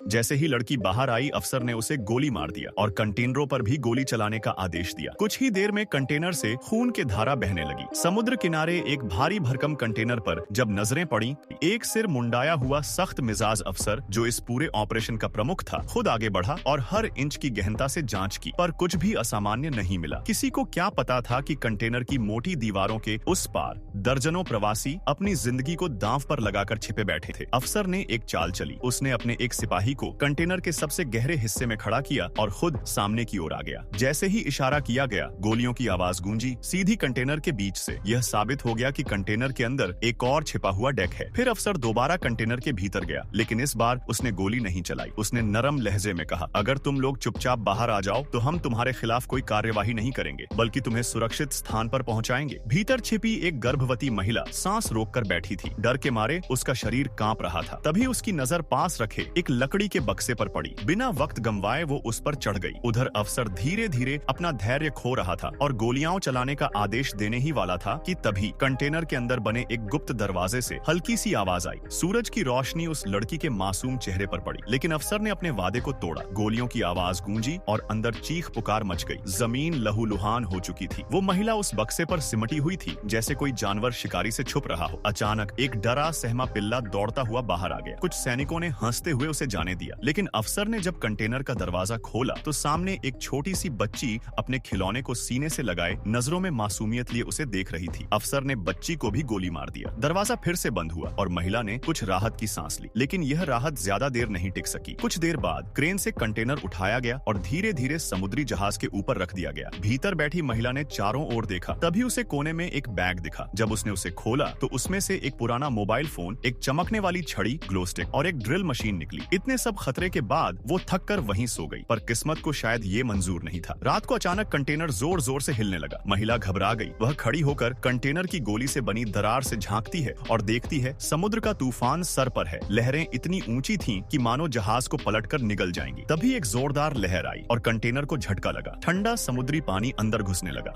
जैसे ही लड़की बाहर आई, अफसर ने उसे गोली मार दिया और कंटेनरों पर भी गोली चलाने का आदेश दिया। कुछ ही देर में कंटेनर से खून की धारा बहने लगी। समुद्र किनारे एक भारी भरकम कंटेनर पर जब नजरें पड़ी, एक सिर मुंडाया हुआ सख्त मिजाज अफसर जो इस पूरे ऑपरेशन का प्रमुख था, खुद आगे बढ़ा और हर इंच की गहनता से जांच की, पर कुछ भी असामान्य नहीं मिला। किसी को क्या पता था कि कंटेनर की मोटी दीवारों के उस पार दर्जनों प्रवासी अपनी जिंदगी को दांव पर लगाकर छिपे बैठे थे। अफसर ने एक चाल चली। उसने अपने एक सिपाही को कंटेनर के सबसे गहरे हिस्से में खड़ा किया और खुद सामने की ओर आ गया। जैसे ही इशारा किया गया, गोलियों की आवाज गूंजी सीधी कंटेनर के बीच से। यह साबित हो गया कि कंटेनर के अंदर एक और छिपा हुआ डेक है। फिर अफसर दोबारा कंटेनर के भीतर गया, लेकिन इस बार उसने गोली नहीं चलाई। उसने नरम लहजे में कहा, अगर तुम लोग चुपचाप बाहर आ जाओ तो हम तुम्हारे खिलाफ कोई कार्यवाही नहीं करेंगे, बल्कि तुम्हें सुरक्षित स्थान पर पहुंचाएंगे। भीतर छिपी एक गर्भवती महिला सांस रोककर बैठी थी। डर के मारे उसका शरीर कांप रहा था। तभी उसकी नजर पास रखे एक लकड़ी के बक्से पर पड़ी। बिना वक्त गंवाए वो उस पर चढ़ गई। उधर अफसर धीरे धीरे अपना धैर्य खो रहा था और गोलियां चलाने का आदेश देने ही वाला था कि तभी कंटेनर के अंदर बने एक गुप्त दरवाजे से हल्की सी आवाज आई। सूरज की रोशनी उस लड़की के मासूम चेहरे पर पड़ी, लेकिन अफसर ने अपने वादे को तोड़ा। गोलियों की आवाज गूंजी और अंदर चीख पुकार मच गई। जमीन लहूलुहान हो चुकी थी। वो महिला उस बक्से पर सिमटी हुई थी जैसे कोई जानवर शिकारी से छुप रहा हो। अचानक एक डरा सहमा पिल्ला दौड़ता हुआ बाहर आ गया। कुछ सैनिकों ने हंसते हुए उसे जाने दिया, लेकिन अफसर ने जब कंटेनर का दरवाजा खोला तो सामने एक छोटी सी बच्ची अपने खिलौने को सीने से लगाए नजरों में मासूमियत लिए उसे देख रही थी। अफसर ने बच्ची को भी गोली मार दिया। दरवाजा फिर से बंद हुआ और महिला ने कुछ राहत की सांस ली, लेकिन यह राहत ज्यादा देर नहीं टिक सकी। कुछ देर बाद क्रेन से कंटेनर उठाया गया और धीरे धीरे समुद्री जहाज के ऊपर रख दिया गया। भीतर बैठी महिला ने चारों ओर देखा, तभी उसे कोने में एक बैग दिखा। जब उसने उसे खोला तो उसमें से एक पुराना मोबाइल फोन, एक चमकने वाली छड़ी, ग्लो स्टिक और एक ड्रिल मशीन निकली। इतने सब खतरे के बाद वो थक कर वहीं सो गई, पर किस्मत को शायद ये मंजूर नहीं था। रात को अचानक कंटेनर जोर जोर से हिलने लगा। महिला घबरा गई। वह खड़ी होकर कंटेनर की गोली से बनी दरार से झांकती है और देखती है समुद्र का तूफान सर पर है। लहरें इतनी ऊंची थीं कि मानो जहाज को पलटकर निगल जाएंगी। तभी एक जोरदार लहर आई और कंटेनर को झटका लगा। ठंडा समुद्री पानी अंदर घुसने लगा।